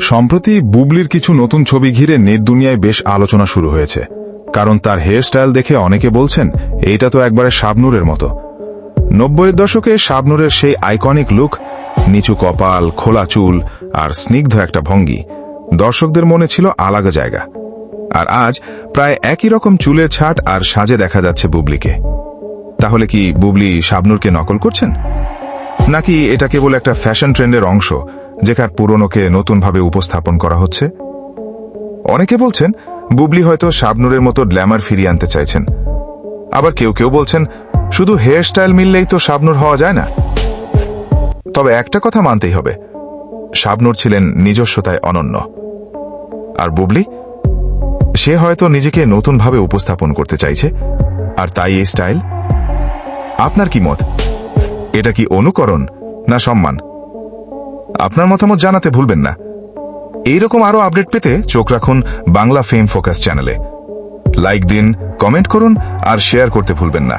সম্প্রতি বুবলির কিছু নতুন ছবি ঘিরে নেট দুনিয়ায় বেশ আলোচনা শুরু হয়েছে, কারণ তার হেয়ার স্টাইল দেখে অনেকে বলছেন এইটা তো একবারে শাবনূরের মতো। 90-এর দশকে শাবনূরের সেই আইকনিক লুক, নিচু কপাল, খোলা চুল আর স্নিগ্ধ একটা ভঙ্গি দর্শকদের মনে ছিল আলাদা জায়গা। আর আজ প্রায় একই রকম চুলের ছাট আর সাজে দেখা যাচ্ছে বুবলিকে। তাহলে কি বুবলি শাবনূরকে নকল করছেন, নাকি এটা কেবল একটা ফ্যাশন ট্রেন্ডের অংশ যেখানে পুরনোকে নতুনভাবে উপস্থাপন করা হচ্ছে? অনেকে বলছেন বুবলি হয়তো শাবনূরের মতো গ্ল্যামার ফিরিয়ে আনতে চাইছেন, আবার কেউ কেউ বলছেন শুধু হেয়ার স্টাইল মিললেই তো শাবনূর হওয়া যায় না। তবে একটা কথা মানতেই হবে, শাবনূর ছিলেন নিজস্বতায় অনন্য, আর বুবলি সে হয়তো নিজেকে নতুনভাবে উপস্থাপন করতে চাইছে, আর তাই এই স্টাইল। আপনার কি মত? এটা কি অনুকরণ না সম্মান? আপনার মতামত জানাতে ভুলবেন না। এইরকম আরো আপডেট পেতে চোখ রাখুন বাংলা ফেম ফোকাস চ্যানেলে। লাইক দিন, কমেন্ট করুন আর শেয়ার করতে ভুলবেন না।